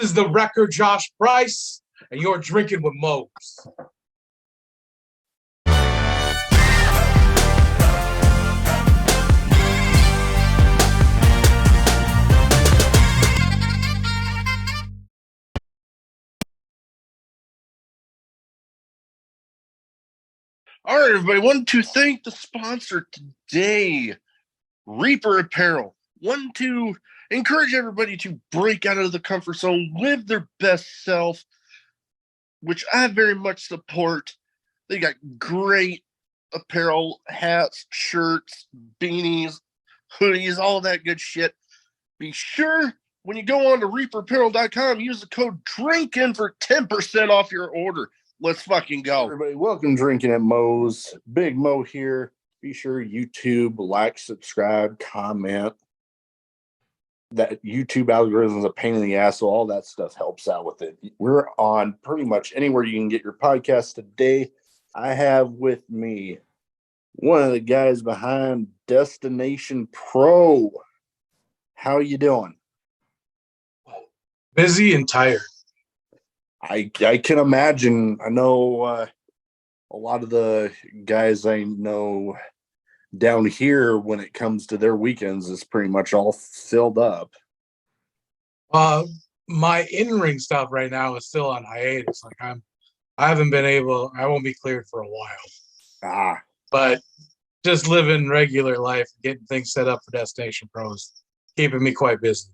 This is the wrecker, Josh Price, and you're drinking with Mose. All right, everybody. Want to thank the sponsor today, Reaper Apparel. Want to encourage everybody to break out of the comfort zone, live their best self, which I very much support. They got great apparel, hats, shirts, beanies, hoodies, all that good shit. Be sure when you go on to reaperapparel.com, use the code DRINKIN for 10% off your order. Let's fucking go. Everybody, welcome Drinking at Mo's. Big Mo here. Be sure YouTube, like, subscribe, comment. That YouTube algorithm is a pain in the ass, so all that stuff helps out with it. We're on pretty much anywhere you can get your podcast today. I have with me one of the guys behind Destination Pro. How you doing? Busy and tired. I can imagine. I know a lot of the guys I know down here, when it comes to their weekends, is pretty much all filled up. My in-ring stuff right now is still on hiatus. I won't be cleared for a while. But just living regular life, getting things set up for Destination Pros, keeping me quite busy.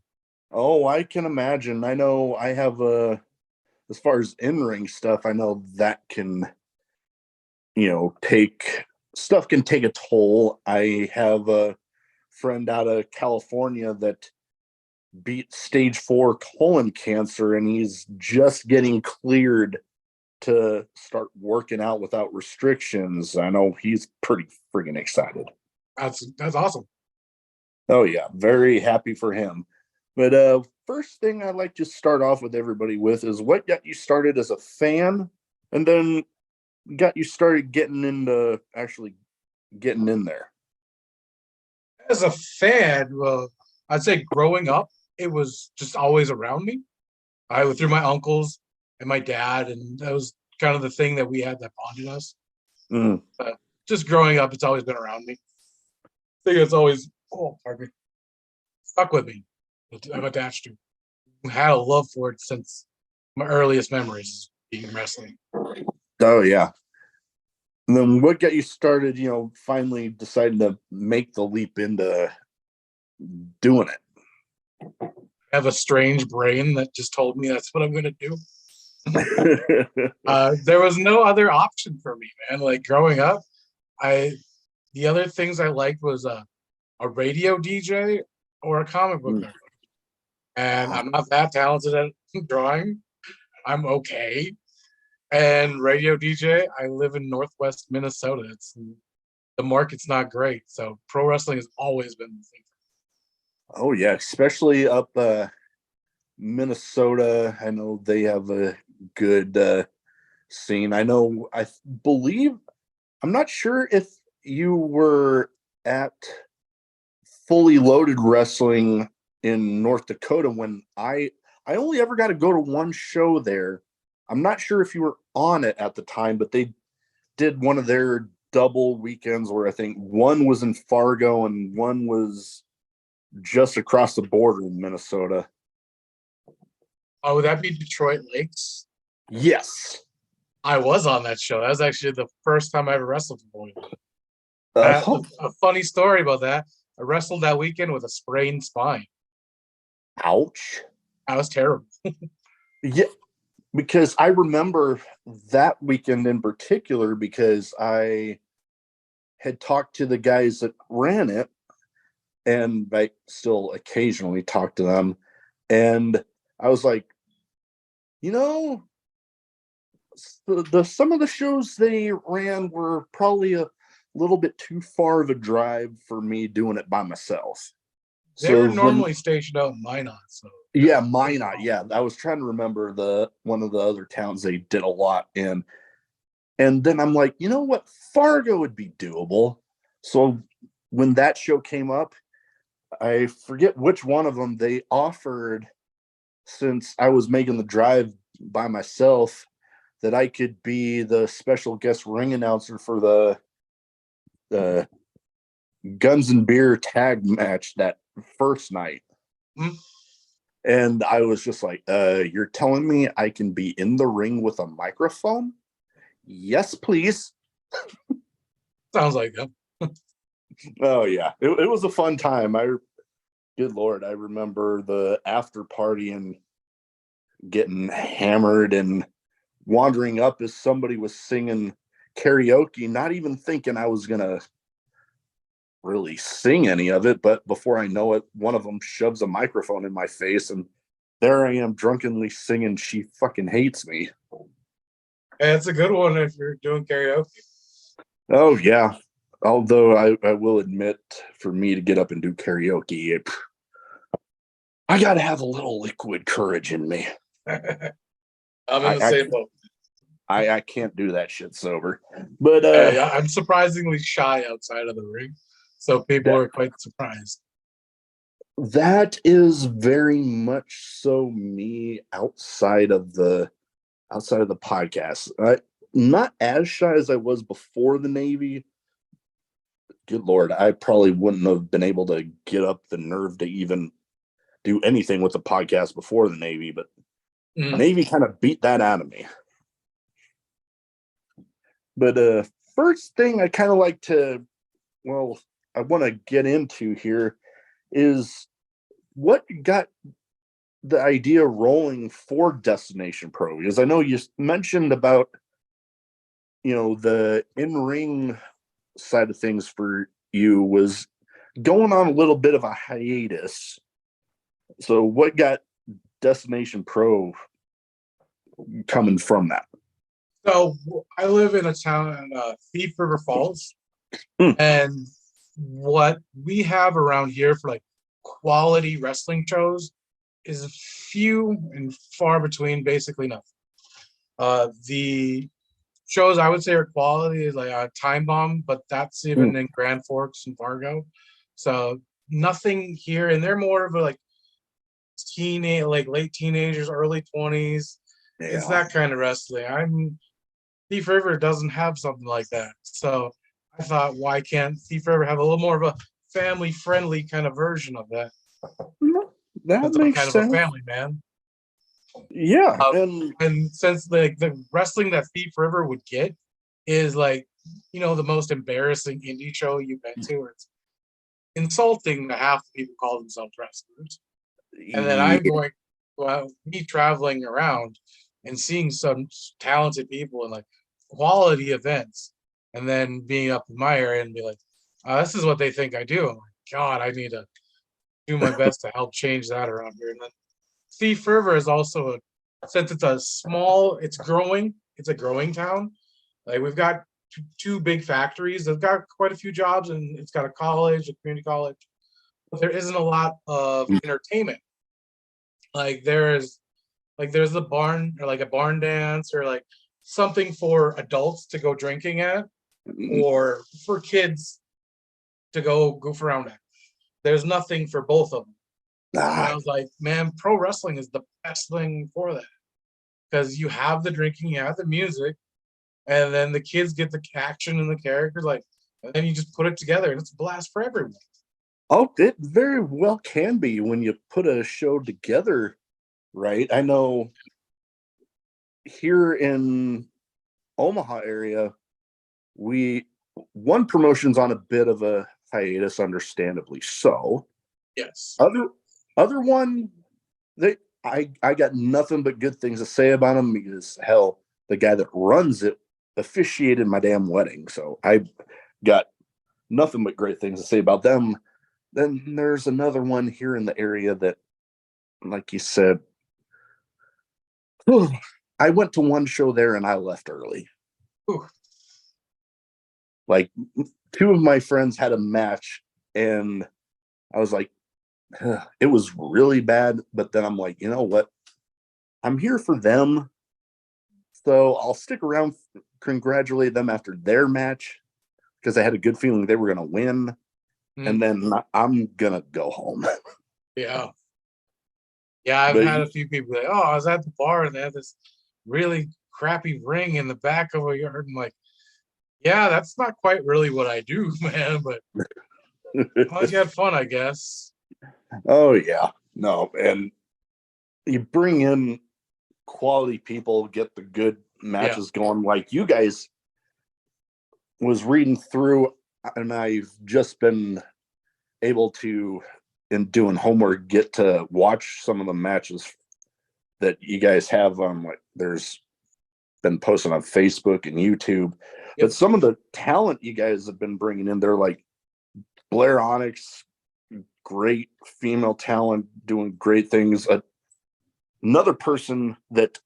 Oh, I can imagine. I know I have as far as in-ring stuff, I know that can, take a toll. I have a friend out of California that beat stage 4 colon cancer, and he's just getting cleared to start working out without restrictions. I know he's pretty friggin' excited. That's awesome. Oh yeah, very happy for him. But first thing I'd like to start off with everybody with is what got you started as a fan, and then got you started getting into actually getting in there. As a fan, well, I'd say growing up, it was just always around me. I went through my uncles and my dad, and that was kind of the thing that we had that bonded us. Just growing up, it's always been around me. I think it's always, stuck with me. I'm attached to. I had a love for it since my earliest memories being wrestling. Oh yeah. And then what got you started, finally deciding to make the leap into doing it? I have a strange brain that just told me that's what I'm going to do. There was no other option for me, man. Like growing up, the other things I liked was a radio DJ or a comic book nerd. And I'm not that talented at drawing. I'm okay. And radio DJ, I live in Northwest Minnesota. The market's not great. So pro wrestling has always been the thing. Oh, yeah. Especially up Minnesota. I know they have a good scene. I believe, I'm not sure if you were at Fully Loaded Wrestling in North Dakota when I only ever got to go to one show there. I'm not sure if you were on it at the time, but they did one of their double weekends where I think one was in Fargo and one was just across the border in Minnesota. Oh, would that be Detroit Lakes? Yes. I was on that show. That was actually the first time I ever wrestled for you. A funny story about that. I wrestled that weekend with a sprained spine. Ouch. That was terrible. Yeah, because I remember that weekend in particular because I had talked to the guys that ran it, and I still occasionally talk to them, and I was like, some of the shows they ran were probably a little bit too far of a drive for me doing it by myself. They were normally stationed out in Minot. So yeah, Minot. Yeah, I was trying to remember one of the other towns they did a lot in. And then I'm like, you know what? Fargo would be doable. So when that show came up, I forget which one of them they offered since I was making the drive by myself, that I could be the special guest ring announcer for the Guns and Beer tag match that first night. Hmm? And I was just like, you're telling me I can be in the ring with a microphone? Yes, please. Sounds like them. Oh yeah, it was a fun time. Good Lord, I remember the after party and getting hammered and wandering up as somebody was singing karaoke, not even thinking I was gonna really sing any of it. But before I know it, one of them shoves a microphone in my face, and there I am drunkenly singing "She Fucking Hates Me." And it's a good one if you're doing karaoke. Oh yeah. Although I will admit, for me to get up and do karaoke, I got to have a little liquid courage in me. I'm in the I, same boat. I can't do that shit sober. But Yeah, I'm surprisingly shy outside of the ring, so people are quite surprised. that is very much so me outside of the podcast. Not as shy as I was before the Navy. Good Lord, I probably wouldn't have been able to get up the nerve to even do anything with the podcast before the Navy, but Navy kind of beat that out of me. But first thing I kind of like to, I want to get into here is what got the idea rolling for Destination Pro? Because I know you mentioned about, the in-ring side of things for you was going on a little bit of a hiatus. So what got Destination Pro coming from that? So I live in a town in Thief River Falls, and what we have around here for like quality wrestling shows is few and far between, basically nothing. The shows I would say are quality is like Time Bomb, but that's even in Grand Forks and Fargo. So nothing here, and they're more of a like like late teenagers, early 20s. Yeah. It's that kind of wrestling. Thief River doesn't have something like that. So I thought, why can't Thief River have a little more of a family friendly kind of version of that? That It's makes kind of sense. a family, man. Yeah, And since the wrestling that Thief River would get is like, the most embarrassing indie show you've been to, where it's insulting to half the people call themselves wrestlers. And then I'm going, well, me traveling around and seeing some talented people in like quality events, and then being up in my area and be like, this is what they think I do. I'm like, God, I need to do my best to help change that around here. And then Thief River is also, since it's it's a growing town. Like we've got two big factories. They've got quite a few jobs, and it's got a college, a community college. But there isn't a lot of entertainment. Like there's a barn, or like a barn dance, or like something for adults to go drinking at, or for kids to go goof around at. There's nothing for both of them. And I was like, man, pro wrestling is the best thing for that, because you have the drinking, you have the music, and then the kids get the action and the characters, like, and then you just put it together, and it's a blast for everyone. Oh, it very well can be when you put a show together, right? I know here in Omaha area, one promotion's on a bit of a hiatus, understandably so. Yes. Other one, I got nothing but good things to say about them, because hell, the guy that runs it officiated my damn wedding, so I got nothing but great things to say about them. Then there's another one here in the area that, like you said, I went to one show there and I left early. Ooh. Like, two of my friends had a match, and I was like, it was really bad. But then I'm like, you know what? I'm here for them, so I'll stick around, congratulate them after their match, because I had a good feeling they were going to win. And then I'm going to go home. Yeah. Yeah, I've But had a few people like, oh, I was at the bar and they had this really crappy ring in the back of a yard. I'm like, yeah, that's not quite really what I do, man. But as long as you had fun, I guess. oh yeah, no, and you bring in quality people, get the good Yeah. matches going. Like you guys was reading through, and I've just been able to, in doing homework, get to watch some of the matches that you guys have on. Like, there's been posted on Facebook and YouTube, but Yep. some of the talent you guys have been bringing in, they're like Blair Onyx, great female talent, doing great things. Another person that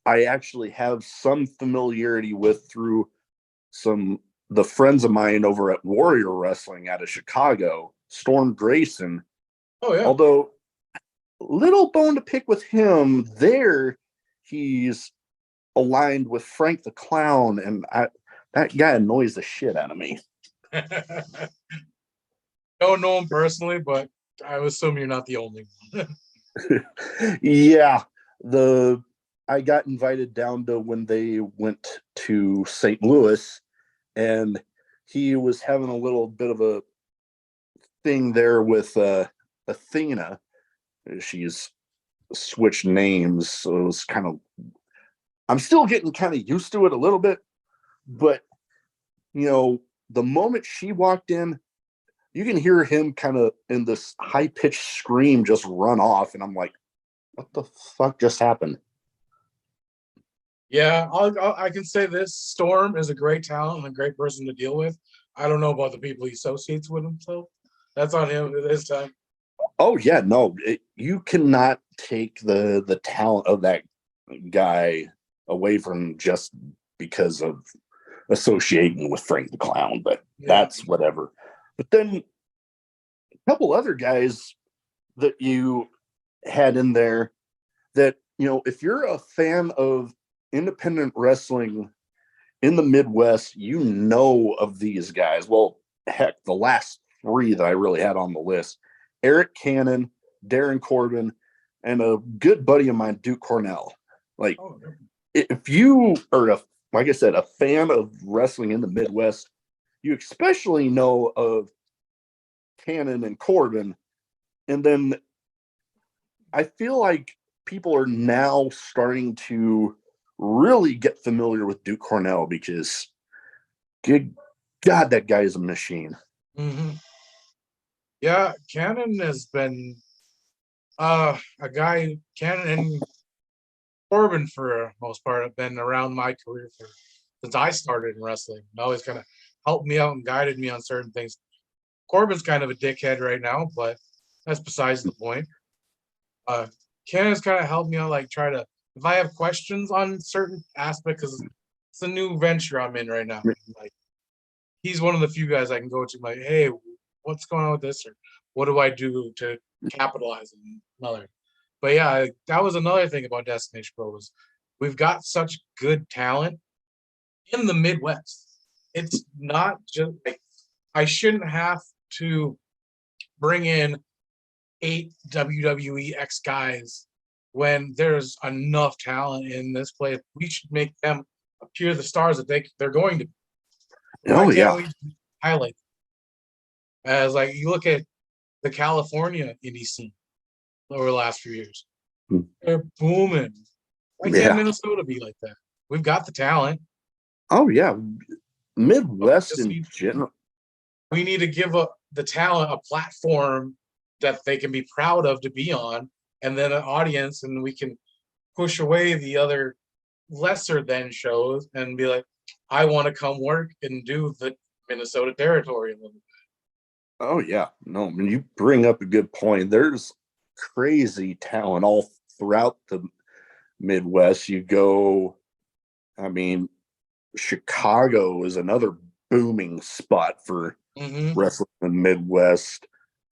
I actually have some familiarity with through the friends of mine over at Warrior Wrestling out of Chicago, Storm Grayson. Oh yeah. Although little bone to pick with him there, he's aligned with Frank the Clown, and that guy annoys the shit out of me. Don't know him personally, but I assume you're not the only one. Yeah, I got invited down to when they went to St. Louis, and he was having a little bit of a thing there with Athena. She's switched names, so it was kind of. I'm still getting kind of used to it a little bit, but the moment she walked in, you can hear him kind of in this high pitched scream just run off, and I'm like, "What the fuck just happened?" Yeah, I can say this: Storm is a great talent and a great person to deal with. I don't know about the people he associates with himself. That's on him this time. Oh yeah, no, you cannot take the talent of that guy away from just because of associating with Frank the Clown, but Yeah. that's whatever. But then a couple other guys that you had in there that, if you're a fan of independent wrestling in the Midwest, you know of these guys. Well, heck, the last three that I really had on the list: Eric Cannon, Darren Corbin, and a good buddy of mine, Duke Cornell. Like, if you are, like I said, a fan of wrestling in the Midwest, you especially know of Cannon and Corbin. And then I feel like people are now starting to really get familiar with Duke Cornell because, good God, that guy is a machine. Mm-hmm. Yeah, Cannon has been a guy. Cannon and Corbin, for the most part, have been around my career since I started in wrestling. And always kind of helped me out and guided me on certain things. Corbin's kind of a dickhead right now, but that's besides the point. Cannon's kind of helped me out, like try to, if I have questions on certain aspects, because it's a new venture I'm in right now. Like, he's one of the few guys I can go to, like, hey, what's going on with this, or what do I do to capitalize on another. But yeah, that was another thing about Destination Pro was we've got such good talent in the Midwest. It's not just like I shouldn't have to bring in 8 WWE X guys when there's enough talent in this place. We should make them appear the stars that they're going to be. Why can't we highlight them? As like you look at the California indie scene over the last few years. They're booming. Why can't Minnesota be like that? We've got the talent. Oh yeah, Midwest in general. We need to give the talent a platform that they can be proud of to be on, and then an audience, and we can push away the other lesser than shows and be like, I want to come work and do the Minnesota territory a little bit. Oh yeah, no, I mean, you bring up a good point. There's crazy talent all throughout the Midwest. You go, I mean, Chicago is another booming spot for wrestling in the Midwest.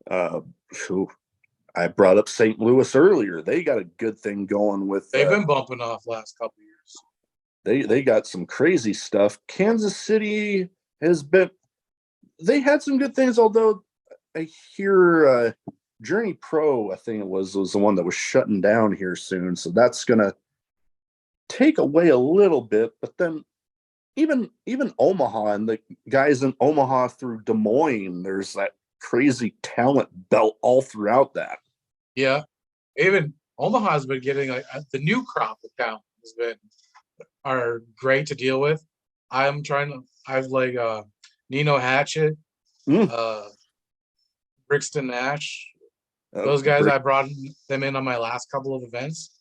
I brought up St. Louis earlier. They got a good thing going with. They've been bumping off last couple of years. They got some crazy stuff. Kansas City has been. They had some good things, although I hear Journey Pro, I think it was the one that was shutting down here soon. So that's gonna take away a little bit, but then even Omaha and the guys in Omaha through Des Moines, there's that crazy talent belt all throughout that. Yeah, even Omaha's been getting like the new crop of talent has been are great to deal with. I've like Nino Hatchet, Mm. Brixton Nash. Those guys, I brought them in on my last couple of events,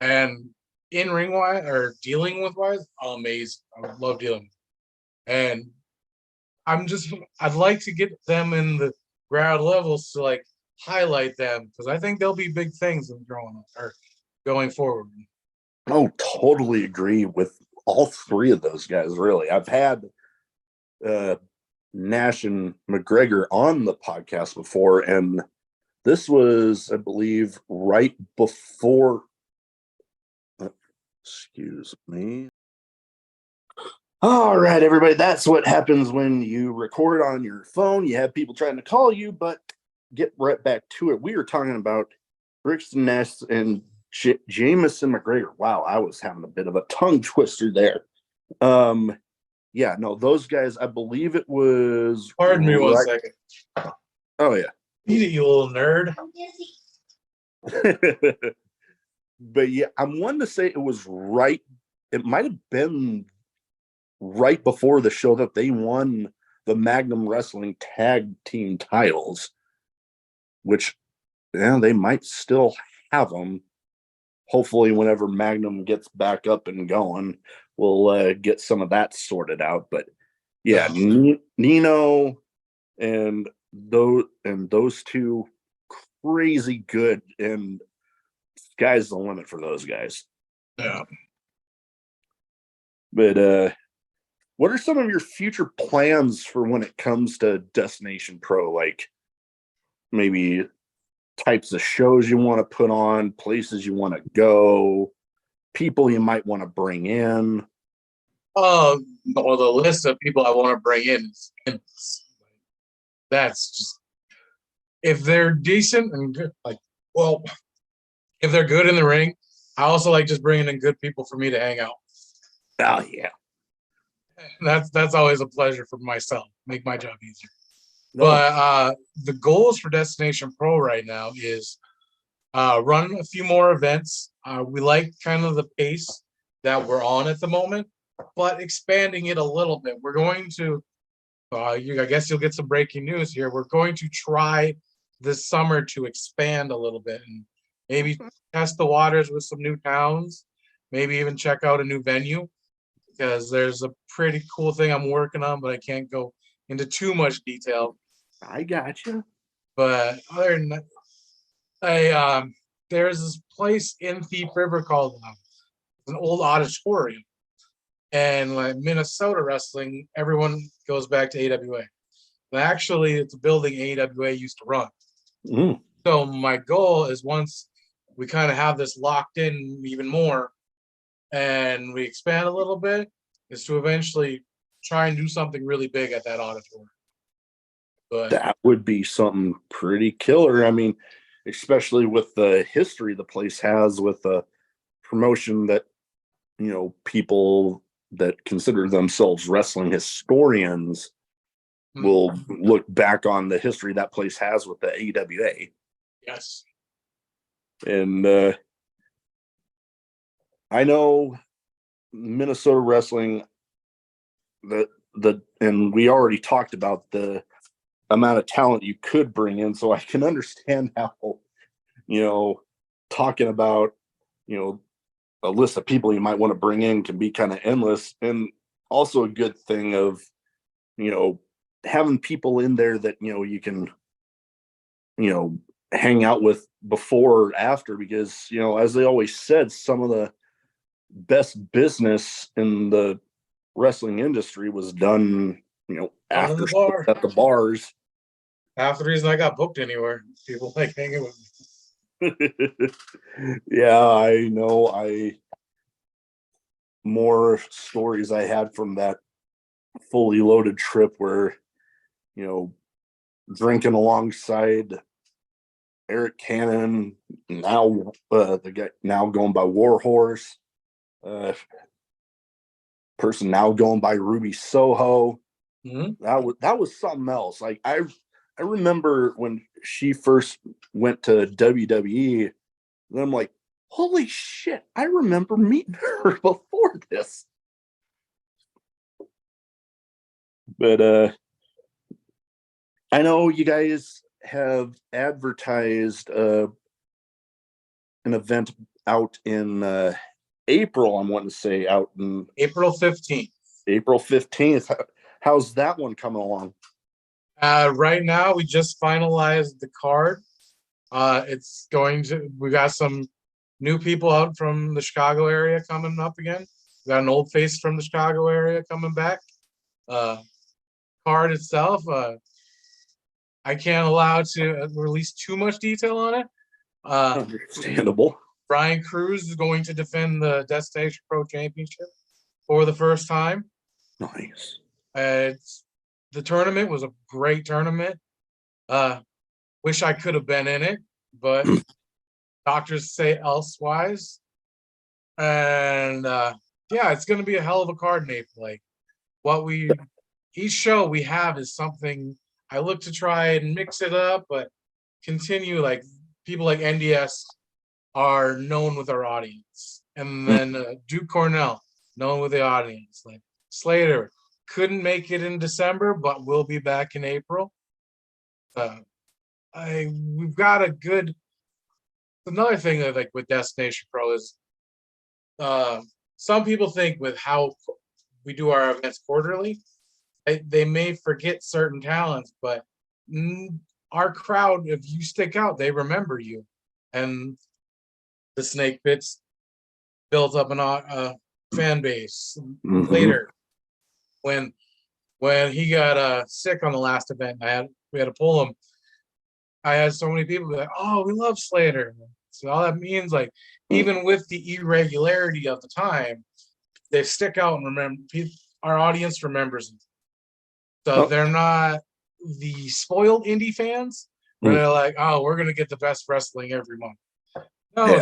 and in ring wise or dealing with wise, amazing. I would love dealing. And I'd like to get them in the ground levels to like highlight them because I think they'll be big things in growing up or going forward. Oh, totally agree with all three of those guys. Really, I've had Nash and McGregor on the podcast before, and this was, I believe, right before. Excuse me. All right, everybody. That's what happens when you record on your phone. You have people trying to call you, but get right back to it. We were talking about Brixton Nash and Jamison McGregor. Wow, I was having a bit of a tongue twister there. Yeah, no, those guys, I believe it was. Pardon me 1 second. Oh, yeah. Eat it, you little nerd. But yeah, I'm one to say it was right. It might have been right before the show that they won the Magnum Wrestling Tag Team titles, which, yeah, they might still have them. Hopefully, whenever Magnum gets back up and going, we'll get some of that sorted out. But yeah, Nino and those two, crazy good, and sky's the limit for those guys. Yeah. But what are some of your future plans for when it comes to Destination Pro? Like maybe types of shows you want to put on, places you want to go, people you might want to bring in. Well, the list of people I want to bring in is endless. That's just if they're decent and good. Like, well, if they're good in the ring, I also like just bringing in good people for me to hang out. Oh yeah, That's always a pleasure for myself. Make my job easier. no. But the goals for Destination Pro right now is run a few more events. We like kind of the pace that we're on at the moment, but expanding it a little bit. We're going to, I guess you'll get some breaking news here. We're going to try this summer to expand a little bit and maybe test the waters with some new towns, maybe even check out a new venue because there's a pretty cool thing I'm working on, but I can't go into too much detail. I got you. But other than that, there's this place in Thief River called an old auditorium, and like Minnesota wrestling, everyone goes back to AWA. But actually, it's a building AWA used to run. Mm. So my goal is once we kind of have this locked in even more, and we expand a little bit, is to eventually try and do something really big at that auditorium. But that would be something pretty killer. I mean, especially with the history the place has with the promotion that, people that consider themselves wrestling historians will look back on the history that place has with the AWA. Yes. And I know Minnesota wrestling, and we already talked about the amount of talent you could bring in, so I can understand how, talking about, a list of people you might want to bring in can be kind of endless. And also a good thing of, having people in there that, you can, hang out with before or after, because, as they always said, some of the best business in the wrestling industry was done, after at the bars. Half the reason I got booked anywhere, people like hanging with me. Yeah, I know. More stories I had from that fully loaded trip where, drinking alongside Eric Cannon, now the guy now going by Warhorse, person now going by Ruby Soho. Mm-hmm. That was something else. Like I remember when she first went to WWE, and I'm like, holy shit, I remember meeting her before this. But I know you guys have advertised an event out in April. I'm wanting to say out in April 15th. April 15th. How's that one coming along? Right now, we just finalized the card. We got some new people out from the Chicago area coming up again. We got an old face from the Chicago area coming back. Card itself, I can't allow to release too much detail on it. Understandable. Brian Cruz is going to defend the Destination Pro Championship for the first time. Nice. The tournament was a great tournament. Wish I could have been in it, but doctors say elsewise. And yeah, it's going to be a hell of a card in April. Like each show we have is something I look to try and mix it up, but continue. Like people like NDS are known with our audience, and then Duke Cornell known with the audience. Like Slater couldn't make it in December, but will be back in April. We've got a good. Another thing that like with Destination Pro is, some people think with how we do our events quarterly, they may forget certain talents, but our crowd, if you stick out, they remember you. And the Snake Pits built up a fan base later. When he got sick on the last event, we had to pull him. I had so many people be like, "Oh, we love Slater." So all that means, like, even with the irregularity of the time, they stick out and remember. Our audience remembers them. So they're not the spoiled indie fans where they're like, "Oh, we're gonna get the best wrestling every month." No,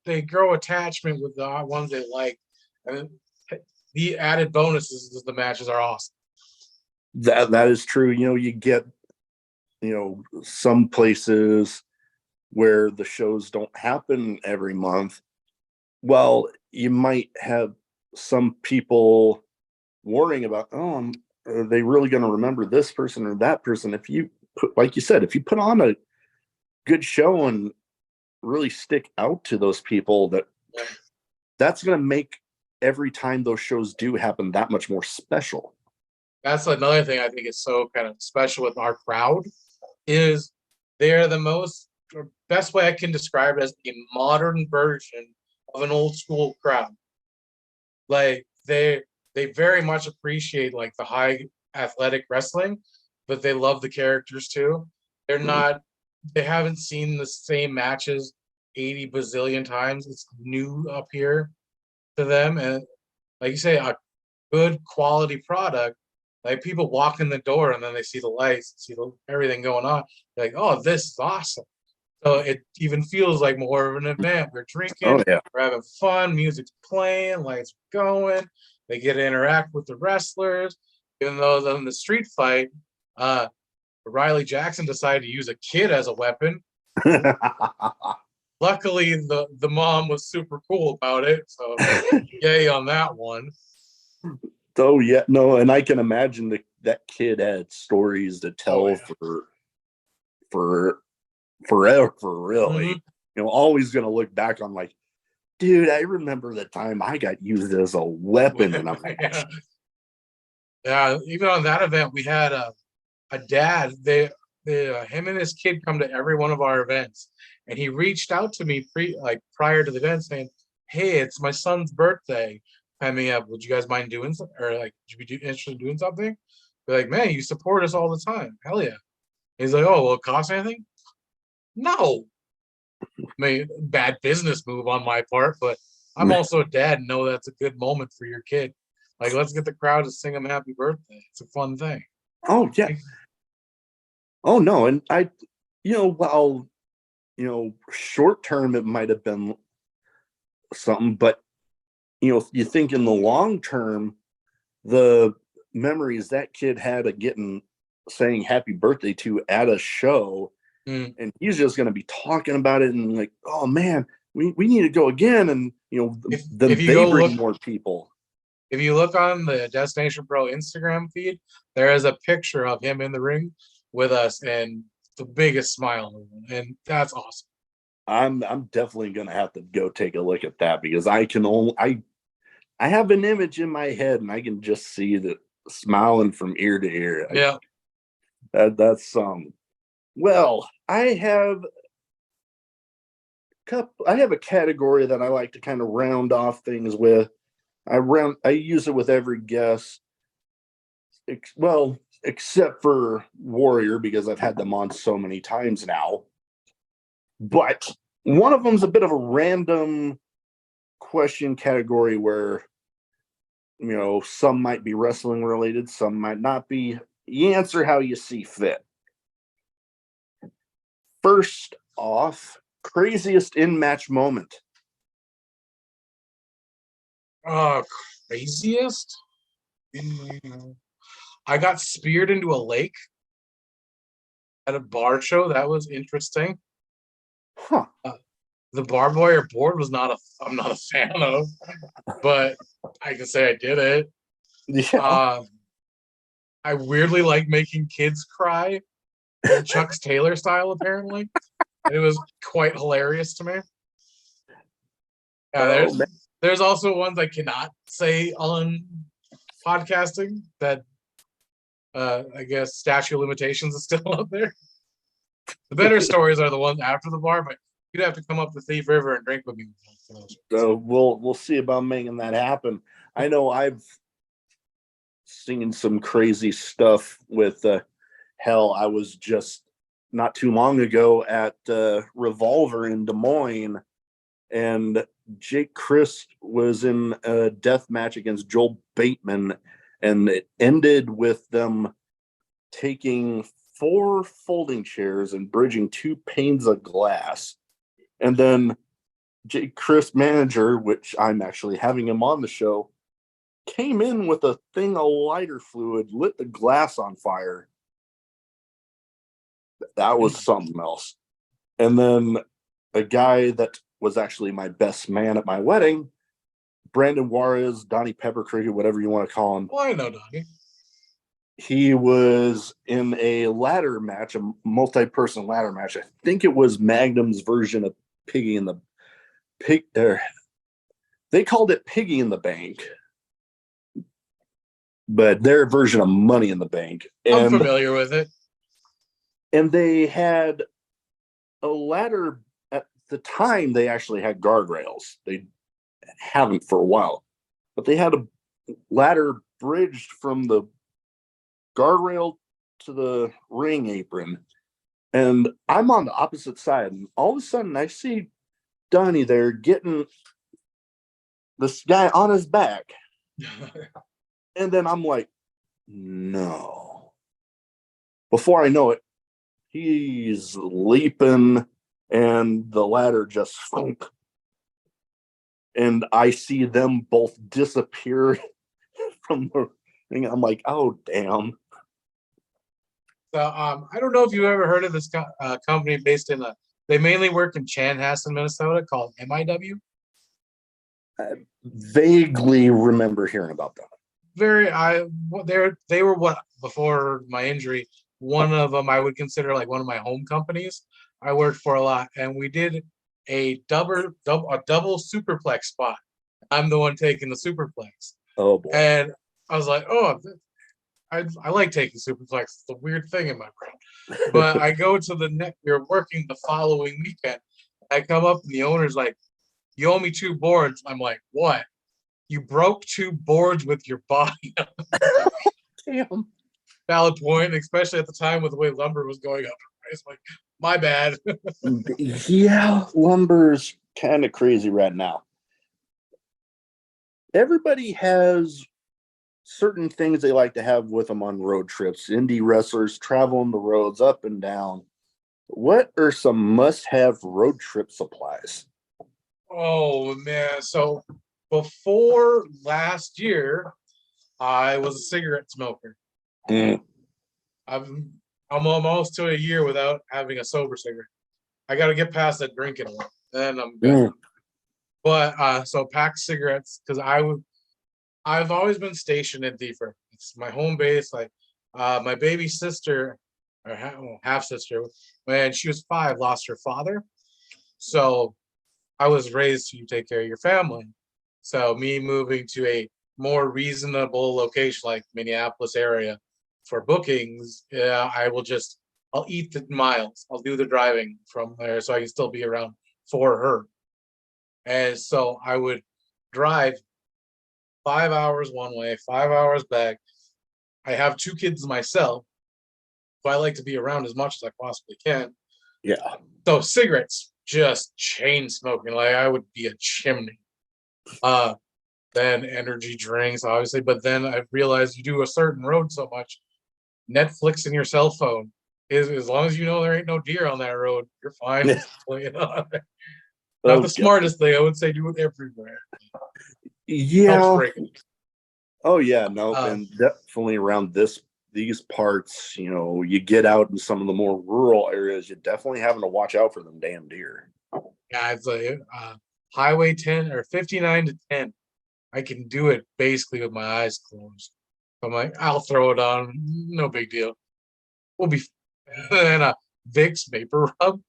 they grow attachment with the ones they like, and the added bonuses is the matches are awesome. That is true. You get some places where the shows don't happen every month. Well, you might have some people worrying about, oh, are they really going to remember this person or that person? If you put, like you said, if you put on a good show and really stick out to those people, that's going to make every time those shows do happen that much more special. That's another thing I think is so kind of special with our crowd is they're the best way I can describe it as a modern version of an old school crowd. Like they very much appreciate like the high athletic wrestling, but they love the characters too. They haven't seen the same matches 80 bazillion times. It's new up here to them. And like you say, a good quality product. Like people walk in the door and then they see the lights, see everything going on. They're like, "Oh, this is awesome." So it even feels like more of an event. We're drinking, we're having fun, music's playing, lights going. They get to interact with the wrestlers. Even though in the street fight, Riley Jackson decided to use a kid as a weapon. Luckily, the mom was super cool about it. So yay on that one. Oh yeah, no, and I can imagine that kid had stories to tell for forever, really. Always gonna look back on like, dude, I remember the time I got used as a weapon in a match. Yeah, even on that event, we had a dad. Him and his kid come to every one of our events, and he reached out to me prior to the event saying, "Hey, it's my son's birthday coming up. Would you guys mind doing something? Or like, would you be interested in doing something?" We're like, "Man, you support us all the time. Hell yeah." He's like, "Oh, will it cost anything?" No. I mean, bad business move on my part, but I'm also a dad and know that's a good moment for your kid. Like, let's get the crowd to sing him happy birthday. It's a fun thing. Oh yeah. Oh no, and while short term it might have been something, but you think in the long term, the memories that kid had of saying happy birthday to at a show, and he's just going to be talking about it and like, oh man, we need to go again, and then if you they go bring look more people. if you look on the Destination Pro Instagram feed, there is a picture of him in the ring with us and the biggest smile, and that's awesome. I'm definitely going to have to go take a look at that, because I have an image in my head and I can just see that smiling from ear to ear. Yeah. That's well, I have a category that I like to kind of round off things with. I use it with every guest. Well, except for Warrior, because I've had them on so many times now. But one of them's a bit of a random question category where some might be wrestling related, some might not be. You answer how you see fit. First off, craziest in-match moment. Craziest? I got speared into a lake at a bar show. That was interesting. Huh. The barbed wire board I'm not a fan of, but I can say I did it. Yeah. I weirdly like making kids cry, Chuck's Taylor style, apparently. And it was quite hilarious to me. Yeah, there's also ones I cannot say on podcasting that I guess statute of limitations is still up there. The better stories are the ones after the bar, but you'd have to come up the Thief River and drink with me. So we'll see about making that happen. I know I've seen some crazy stuff with hell. I was just not too long ago at Revolver in Des Moines, and Jake Christ was in a death match against Joel Bateman, and it ended with them taking 4 folding chairs and bridging 2 panes of glass. And then Jake Christ manager, which I'm actually having him on the show, came in with a thing of lighter fluid, lit the glass on fire. That was something else. And then a guy that was actually my best man at my wedding, Brandon Juarez, Donnie Peppercreek, whatever you want to call him. Oh, I know Donnie. He was in a ladder match, a multi-person ladder match. I think it was Magnum's version of Piggy in the Pig. They called it Piggy in the Bank, but their version of Money in the Bank. I'm familiar with it. And they had a ladder. At the time, they actually had guardrails. They haven't for a while, but they had a ladder bridged from the guardrail to the ring apron. And I'm on the opposite side. And all of a sudden, I see Donnie there getting this guy on his back. And then I'm like, no. Before I know it, he's leaping and the ladder just funk. And I see them both disappear from the ring. I'm like, oh, damn. So I don't know if you've ever heard of this company based in they mainly work in Chanhassen, Minnesota, called MIW. I vaguely remember hearing about that. They were what, before my injury, one of them I would consider like one of my home companies. I worked for a lot, and we did a double superplex spot. I'm the one taking the superplex. Oh boy. And I was like, oh, I like taking superplex. It's a weird thing in my brain. But I go to the net. We were working the following weekend. I come up and the owner's like, you owe me 2 boards. I'm like, what? You broke 2 boards with your body. Damn. Valid point, especially at the time with the way lumber was going up. It's like, my bad. Yeah, lumber's kind of crazy right now. Everybody has certain things they like to have with them on road trips. Indie wrestlers traveling the roads up and down. What are some must-have road trip supplies? Oh man, so before last year, I was a cigarette smoker. Mm, I'm almost to a year without having a sober cigarette. I got to get past that drinking one, then I'm good. mm, But so pack cigarettes because I've always been stationed in Defer. It's my home base. Like my baby sister or half sister, when she was 5, lost her father. So I was raised to take care of your family. So me moving to a more reasonable location like Minneapolis area for bookings, yeah, I'll eat the miles. I'll do the driving from there so I can still be around for her. And so I would drive 5 hours one way, 5 hours back. I have 2 kids myself, so I like to be around as much as I possibly can. yeah. So cigarettes, just chain smoking, like I would be a chimney. Uh, then energy drinks, obviously, but then I realized you do a certain road so much, Netflix and your cell phone is as long as you know there ain't no deer on that road, you're fine. You know? Not Oh, the God. smartest thing, I would say do it everywhere. Helps Yeah. break it. Oh, yeah. No, Uh, and definitely around these parts, you get out in some of the more rural areas, you're definitely having to watch out for them damn deer. yeah, it's like Highway 10 or 59 to 10. I can do it basically with my eyes closed. I'm like, I'll throw it on, no big deal. We'll be and Vicks vapor rub.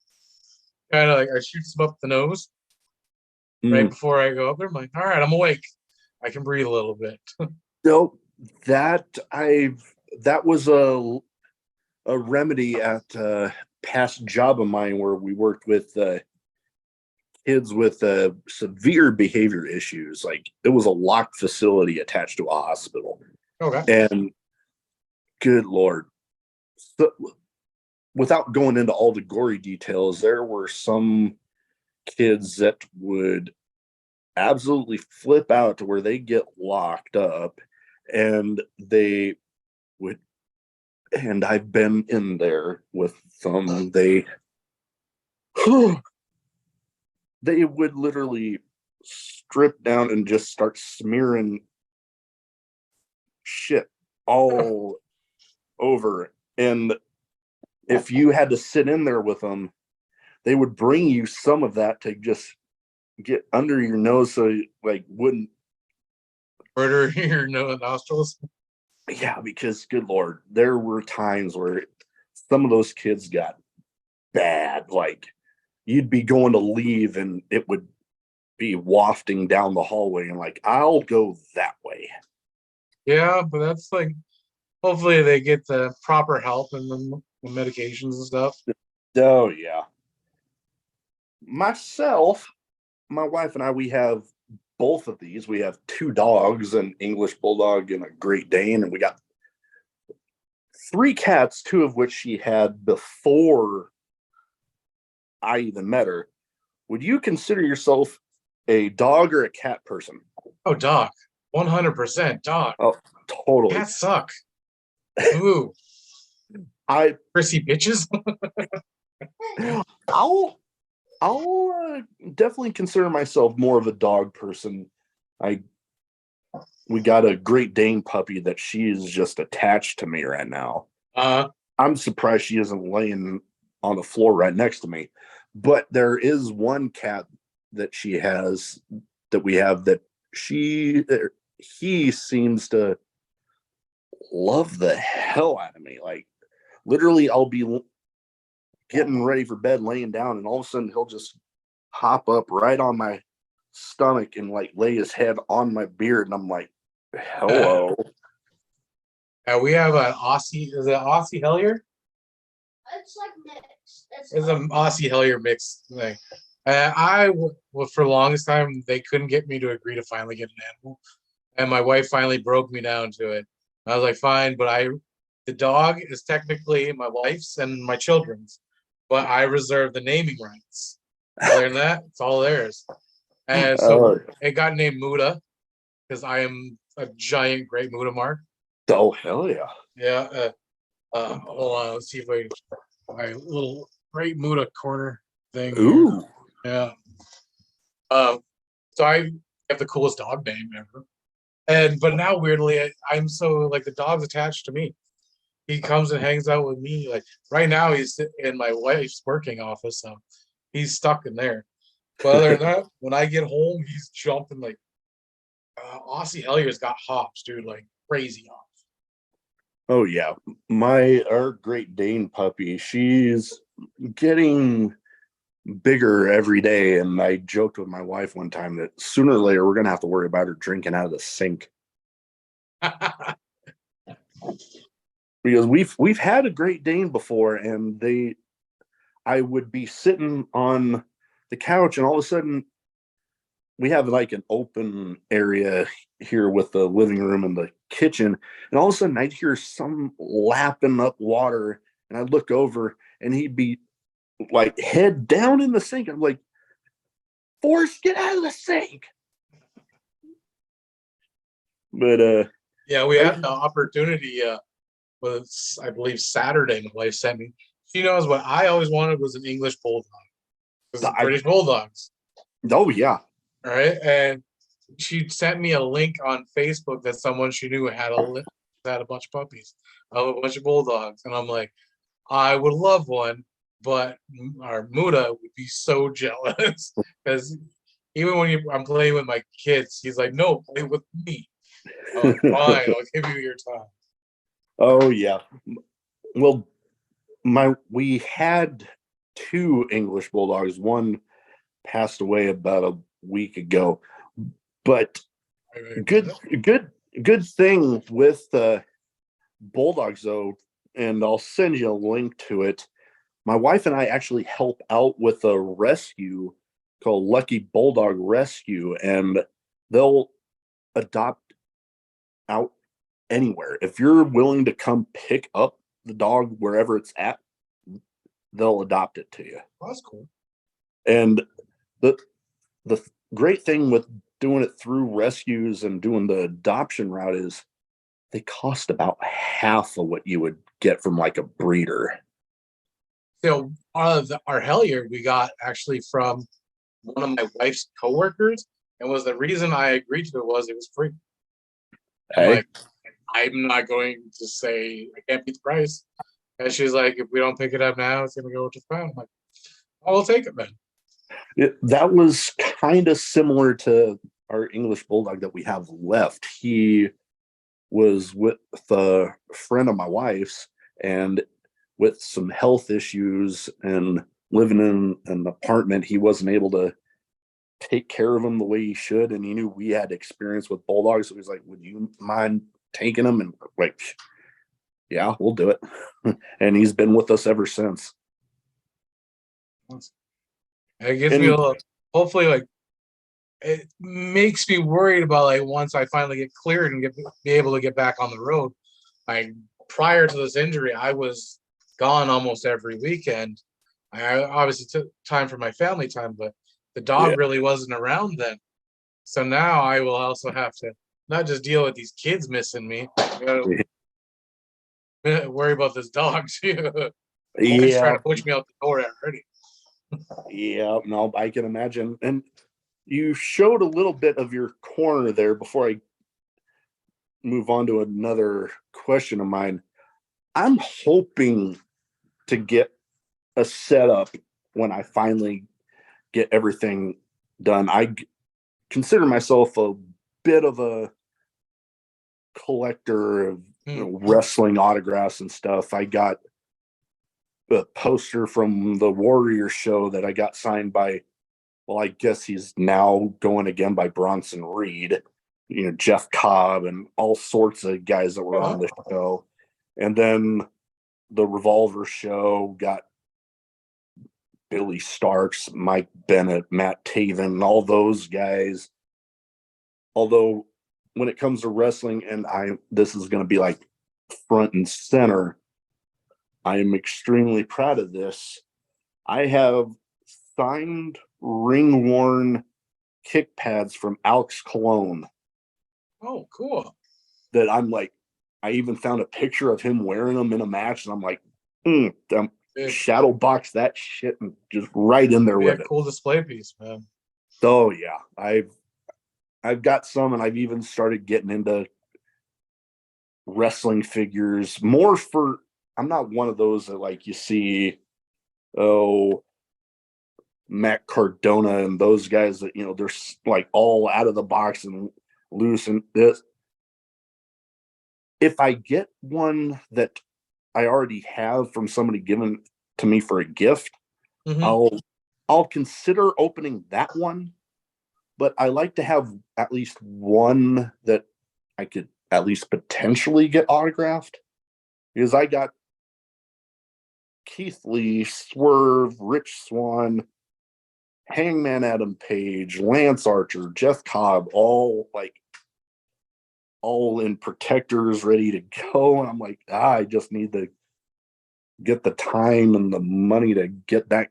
Kind of like I shoot some up the nose right Mm. before I go up there. I'm like, all right, I'm awake. I can breathe a little bit. So that was a remedy at a past job of mine where we worked with kids with severe behavior issues. Like it was a locked facility attached to a hospital, Okay. and good lord, so, without going into all the gory details, there were some kids that would absolutely flip out to where they get locked up, and they would. And I've been in there with some. They would literally strip down and just start smearing shit all over. And if you had to sit in there with them, they would bring you some of that to just get under your nose so you, like wouldn't. Murder your nostrils. Yeah, because good lord, there were times where some of those kids got bad. Like you'd be going to leave and it would be wafting down the hallway and like I'll go that way. Yeah, but that's like hopefully they get the proper help and the medications and stuff. Oh yeah. Myself, my wife and I, we have both of these. We have 2 dogs, an English bulldog and a Great Dane, and we got 3 cats, 2 of which she had before I even met her. Would you consider yourself a dog or a cat person? Oh, dog. 100% dog. Oh, totally. Cats suck. Ooh, I prissy bitches. I'll definitely consider myself more of a dog person. I we got a Great Dane puppy that she is just attached to me right now. Uh, I'm surprised she isn't laying on the floor right next to me. But there is one cat that she has that we have that he seems to love the hell out of me. Like literally, I'll be getting ready for bed, laying down, and all of a sudden he'll just hop up right on my stomach and like lay his head on my beard, and I'm like, hello. we have an Aussie. Is it Aussie Hellier? It's like mixed. It's an Aussie Hellier mix thing. Well, for the longest time, they couldn't get me to agree to finally get an animal, and my wife finally broke me down to it. I was like, fine, but the dog is technically my wife's and my children's, but I reserve the naming rights. Other than that, it's all theirs. And so it got named Muda because I am a giant Great Muda mark. Oh hell yeah. Yeah. Hold on. Let's see if my little great Muda corner thing here. Ooh. Yeah. So I have the coolest dog name ever. But now weirdly, I'm so like the dog's attached to me. He comes and hangs out with me. Like right now, he's in my wife's working office, so he's stuck in there. But other than that, when I get home, he's jumping like Aussie Hellier's got hops, dude, like crazy hops. Oh yeah, our Great Dane puppy, she's getting bigger every day, and I joked with my wife one time that sooner or later we're gonna have to worry about her drinking out of the sink because we've had a Great Dane before, and I would be sitting on the couch, and all of a sudden we have like an open area here with the living room and the kitchen, and all of a sudden I'd hear some lapping up water, and I'd look over, and he'd be like head down in the sink. I'm like, Forrest, get out of the sink. But yeah, we had the opportunity. Was I believe Saturday. My wife sent me. She knows what I always wanted was an English bulldog. Because British bulldogs. Oh yeah. All right, and she sent me a link on Facebook that someone she knew had a bunch of puppies, a bunch of bulldogs, and I'm like, I would love one, but our Muda would be so jealous because even when I'm playing with my kids, he's like, no, play with me. I'm like, fine, I'll give you your time. Oh yeah. Well, we had two English bulldogs. One passed away about a week ago, but good thing with the bulldogs though, and I'll send you a link to it. My wife and I actually help out with a rescue called Lucky Bulldog Rescue, and they'll adopt out anywhere. If you're willing to come pick up the dog wherever it's at, they'll adopt it to you. Oh, that's cool. And the great thing with doing it through rescues and doing the adoption route is they cost about half of what you would get from like a breeder. So our Hellier we got actually from one of my wife's coworkers, and was the reason I agreed to it was free. I'm like, I'm not going to say I can't beat the price. And she's like, if we don't pick it up now, it's gonna go to the pound. I'm like, I will take it then. That was kind of similar to our English bulldog that we have left. He was with a friend of my wife's, and with some health issues and living in an apartment, he wasn't able to take care of him the way he should. And he knew we had experience with bulldogs. So he's like, would you mind taking him? And like, yeah, we'll do it. And he's been with us ever since. It gives me a little, hopefully, like, it makes me worried about like once I finally get cleared and be able to get back on the road. Like prior to this injury, I was gone almost every weekend. I obviously took time for my family time, but the dog really wasn't around then. So now I will also have to not just deal with these kids missing me, I gotta worry about this dog too. He's trying to push me out the door already. Yeah, no, I can imagine. And you showed a little bit of your corner there before I move on to another question of mine. I'm hoping to get a setup when I finally get everything done. I consider myself a bit of a collector of wrestling autographs and stuff. I got a poster from the Warrior show that I got signed by, well, I guess he's now going again by Bronson Reed, Jeff Cobb and all sorts of guys that were on the show. And then the Revolver show got Billy Starks, Mike Bennett, Matt Taven, all those guys. Although when it comes to wrestling, and this is going to be like front and center, I am extremely proud of this. I have signed ring-worn kick pads from Alex Colon. Oh, cool. That I'm like, I even found a picture of him wearing them in a match, and I'm like, shadow box that shit and just right in there Be with a it. cool display piece, man. So yeah, I've got some, and I've even started getting into wrestling figures more for. I'm not one of those that like you see, oh, Matt Cardona and those guys that they're like all out of the box and loose and this. If I get one that I already have from somebody given to me for a gift, Mhm. I'll consider opening that one. But I like to have at least one that I could at least potentially get autographed, because I got Keith Lee, Swerve, Rich Swann, Hangman Adam Page, Lance Archer, Jeff Cobb, all in protectors ready to go. And I'm like, I just need to get the time and the money to get that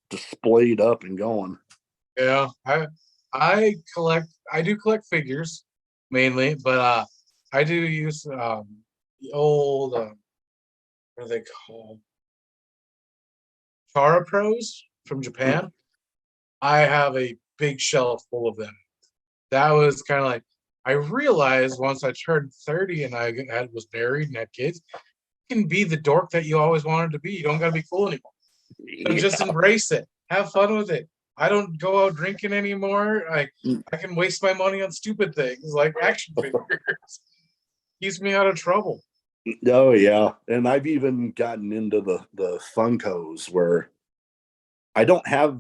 displayed up and going. Yeah, I do collect figures mainly, but I do use the old what are they called? Chara Pros from Japan. I have a big shelf full of them. That was kind of like I realized once I turned 30 and was married and had kids, you can be the dork that you always wanted to be. You don't got to be cool anymore. So just embrace it. Have fun with it. I don't go out drinking anymore. I can waste my money on stupid things like action figures. Keeps me out of trouble. Oh yeah, and I've even gotten into the Funkos where I don't have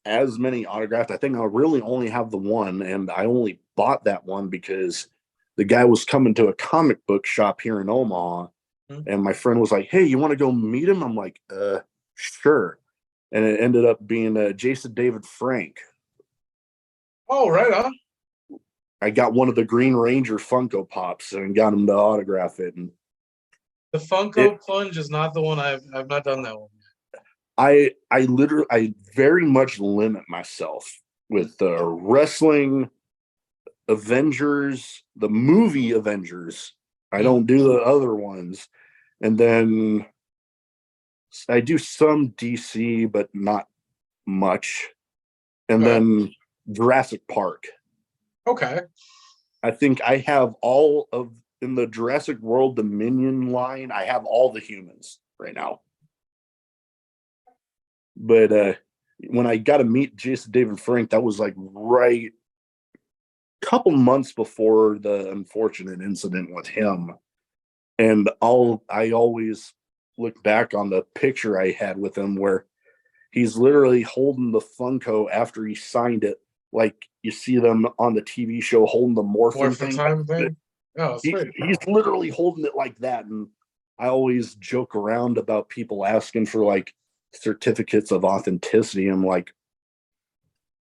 as many autographed. I think I really only have the one, and I only bought that one because the guy was coming to a comic book shop here in Omaha, and my friend was like, "Hey, you want to go meet him?" I'm like, sure." And it ended up being Jason David Frank. Oh, right on. I got one of the Green Ranger Funko Pops and got him to autograph it. And The Funko plunge is not the one I've not done that one. I very much limit myself with the wrestling, Avengers, the movie Avengers. I don't do the other ones. And then I do some DC, but not much. And then Jurassic Park. Okay. I think I have all of, in the Jurassic World Dominion line, I have all the humans right now. But when I got to meet Jason David Frank, that was like right couple months before the unfortunate incident with him. And I always look back on the picture I had with him where he's literally holding the Funko after he signed it, like you see them on the TV show holding the morphin thing. Time thing. Oh, sweet. He's literally holding it like that. And I always joke around about people asking for like certificates of authenticity. I'm like,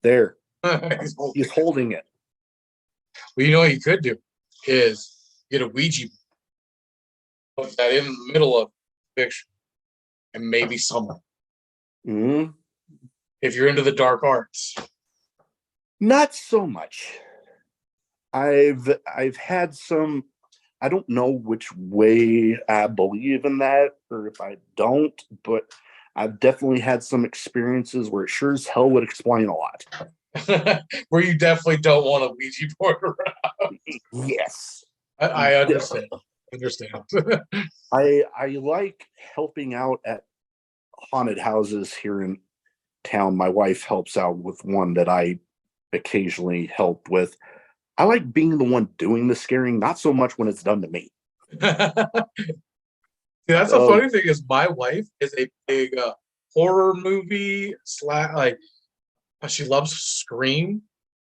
there, he's holding it. Well, you know what you could do is get a Ouija board, put that in the middle of the picture, and maybe someone. Mm-hmm. If you're into the dark arts. Not so much. I've had some. I don't know which way I believe in that, or if I don't, but I've definitely had some experiences where it sure as hell would explain a lot. Where you definitely don't want a Ouija board around. Yes. I understand. I like helping out at haunted houses here in town. My wife helps out with one that I occasionally help with. I like being the one doing the scaring, not so much when it's done to me. See, that's the funny thing is my wife is a big horror movie she loves Scream.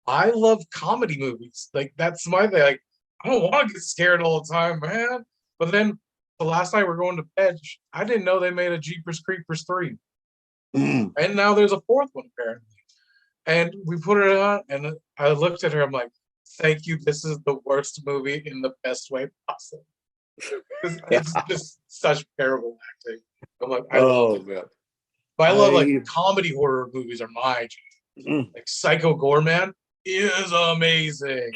I love comedy movies. Like that's my thing. Like I don't want to get scared all the time, man. But then the last night we're going to bed, I didn't know they made a Jeepers Creepers 3. And now there's a fourth one apparently. And we put it on, and I looked at her. I'm like, "Thank you. This is the worst movie in the best way possible." It's just such terrible acting. I'm like, I love it. But I love like comedy horror movies are my jam. Like Psycho Gorman is amazing.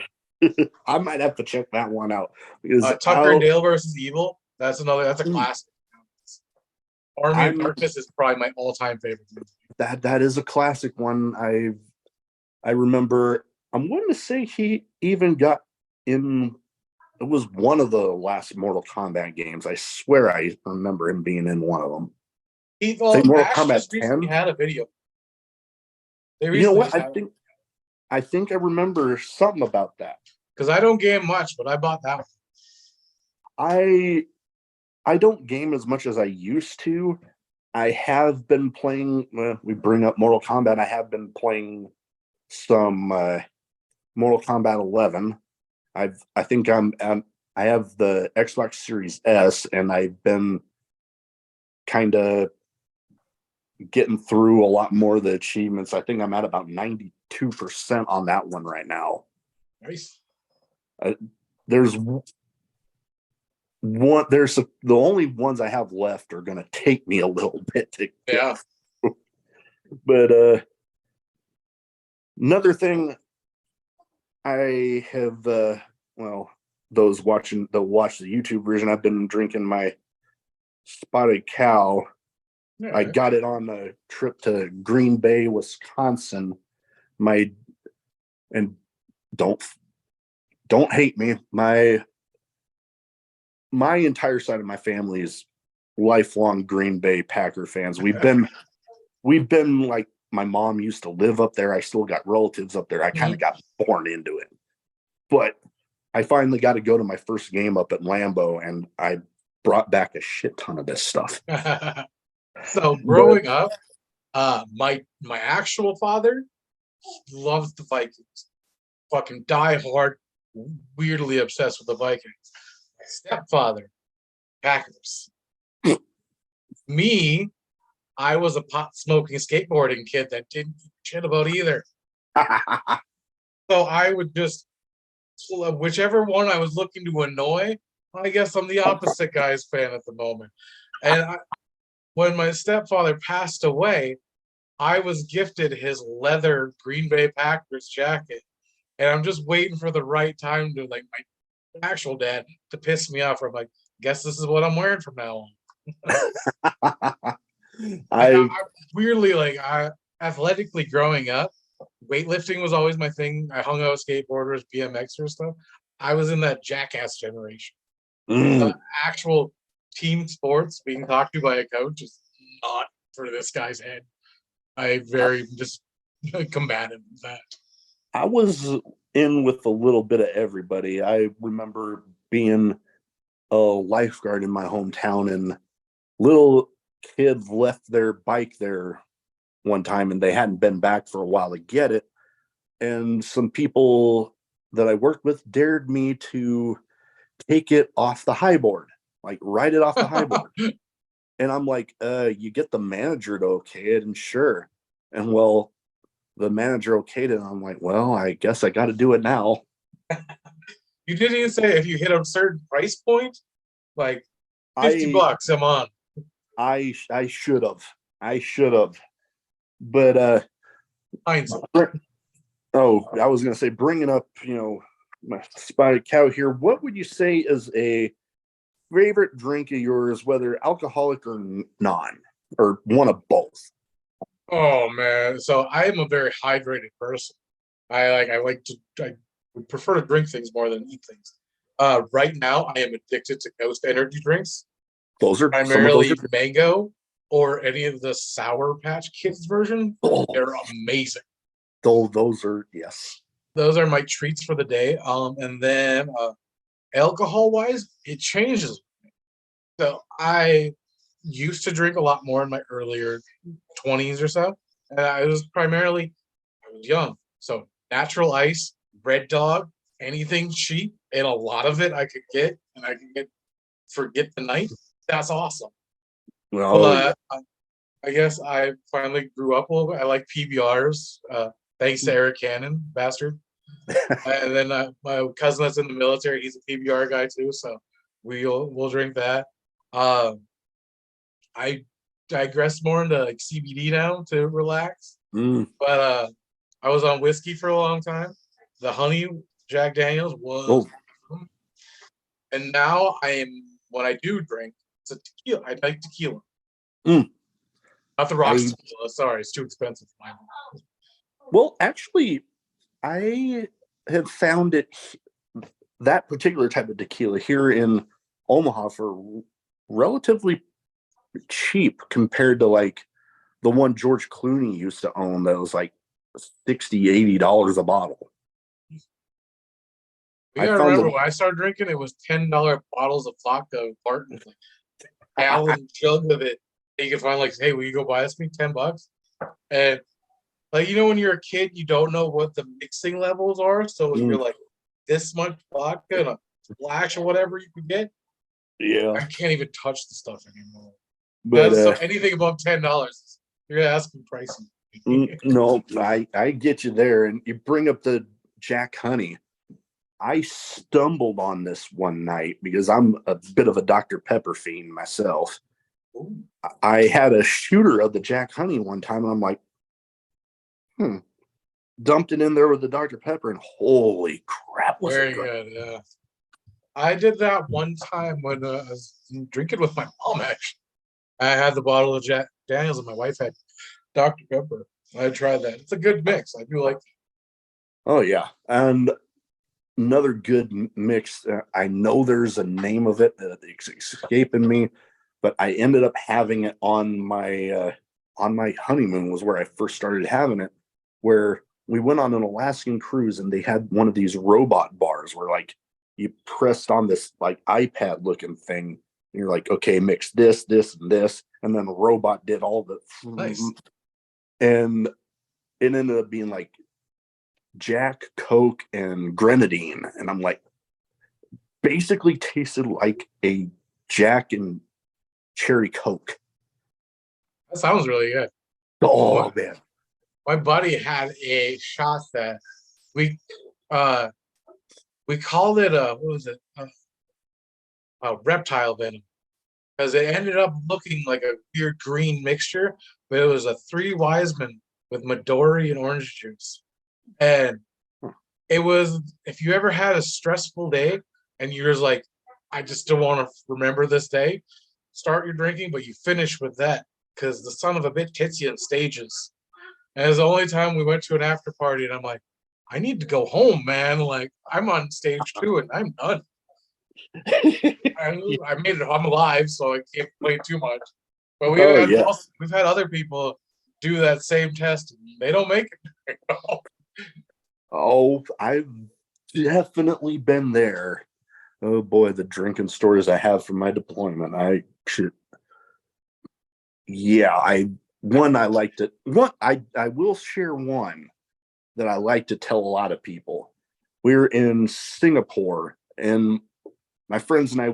I might have to check that one out because Tucker and Dale versus Evil. That's a classic. Army of Darkness is probably my all-time favorite movie. That is a classic one. I remember. I'm going to say he even got in. It was one of the last Mortal Kombat games. I swear I remember him being in one of them. Well, Mortal Ash Kombat just recently 10. had a video. They You know recently what? I think I remember something about that. because I don't game much, but I bought that one. I don't game as much as I used to. I have been playing. We bring up Mortal Kombat. I have been playing some Mortal Kombat 11. I think I have the Xbox Series S, and I've been kind of getting through a lot more of the achievements. I think I'm at about 92% on that one right now. Nice. There's one. There's the only ones I have left are going to take me a little bit to get through. But another thing I have, those watching the YouTube version, I've been drinking my Spotted Cow. I got it on a trip to Green Bay, Wisconsin. And don't hate me. My entire side of my family is lifelong Green Bay Packer fans. We've been like, my mom used to live up there. I still got relatives up there. I kind of got born into it. But I finally got to go to my first game up at Lambeau, and I brought back a shit ton of this stuff. So growing up, my actual father loves the Vikings. Fucking die hard, weirdly obsessed with the Vikings. My stepfather, Packers. Me, I was a pot smoking skateboarding kid that didn't give a shit about either. So I would just, whichever one I was looking to annoy, I guess I'm the opposite guy's fan at the moment. And when my stepfather passed away, I was gifted his leather Green Bay Packers jacket. And I'm just waiting for the right time to, like, my actual dad to piss me off. I'm like, guess this is what I'm wearing from now on. I weirdly, like, athletically growing up, weightlifting was always my thing. I hung out with skateboarders, BMXers stuff. I was in that jackass generation. Actual team sports being talked to by a coach is not for this guy's head. I very just combative with that. I was in with a little bit of everybody. I remember being a lifeguard in my hometown, and little kids left their bike there one time, and they hadn't been back for a while to get it. And some people that I worked with dared me to take it off the high board, like ride it off the high board. And I'm like, you get the manager to okay it, and sure. And well, the manager okayed it. And I'm like, well, I guess I got to do it now. You didn't even say if you hit a certain price point, like $50, I'm on. I should have. But I was gonna say, bringing up, my Spotted Cow here, what would you say is a favorite drink of yours, whether alcoholic or non, or one of both? Oh man, so I am a very hydrated person. I would prefer to drink things more than eat things. Right now I am addicted to Ghost energy drinks. Those are primarily mango or any of the Sour Patch Kids version. Oh, they're amazing. Those are, yes. Those are my treats for the day. And then alcohol wise, it changes. So I used to drink a lot more in my earlier 20s or so. And I was young. So natural ice, Red Dog, anything cheap, and a lot of it I could get, and I could get forget the night. That's awesome. Well, I guess I finally grew up a little bit. I like PBRs. Thanks to Eric Cannon, bastard. And then my cousin that's in the military, he's a PBR guy too, so we'll drink that. I digress more into like CBD now to relax. But I was on whiskey for a long time. The honey Jack Daniels was, and now when I do drink, it's a tequila. I like tequila. Not the rocks tequila. Sorry, it's too expensive for mine. Well, actually, I have found that particular type of tequila here in Omaha for relatively cheap compared to like the one George Clooney used to own that was like $60-$80 a bottle. You gotta remember when I started drinking, it was $10 bottles of vodka, Barton, like gallon jug of it. You can find like, hey, will you go buy this for me? $10. And like, you know, when you're a kid, you don't know what the mixing levels are. So you're like, this much vodka and a splash or whatever you can get. Yeah. I can't even touch the stuff anymore. But so anything above $10, you're gonna ask me pricing. No, I get you there. And you bring up the Jack Honey. I stumbled on this one night because I'm a bit of a Dr. Pepper fiend myself. Ooh. I had a shooter of the Jack Honey one time, and I'm like, dumped it in there with the Dr. Pepper, and holy crap, was Very it good. good, yeah. I did that one time when I was drinking with my mom, actually. I had the bottle of Jack Daniels, and my wife had Dr. Pepper. I tried that. It's a good mix. I do like it. Oh, yeah. And another good mix, I know there's a name of it that it's escaping me, but I ended up having it on my honeymoon was where I first started having it, where we went on an Alaskan cruise and they had one of these robot bars where like you pressed on this like iPad looking thing and you're like, okay, mix this, this, and this. And then the robot did all the Nice. And it ended up being like Jack, Coke, and grenadine. And I'm like, basically tasted like a Jack and cherry Coke. That sounds really good. Oh, man. My buddy had a shot that we called it what was it? A reptile venom. Because it ended up looking like a weird green mixture, but it was a 3 Wiseman with Midori and orange juice. And it was, if you ever had a stressful day and you're just like, I just don't want to remember this day, start your drinking, but you finish with that because the son of a bitch hits you in stages. And it was the only time we went to an after party, and I'm like, I need to go home, man. Like, I'm on stage 2 and I'm done. I made it. I'm alive, so I can't complain too much. But we've had other people do that same test, and they don't make it. Oh, I've definitely been there. Oh boy, the drinking stories I have from my deployment. I will share one that I like to tell a lot of people. We were in Singapore, and my friends and I,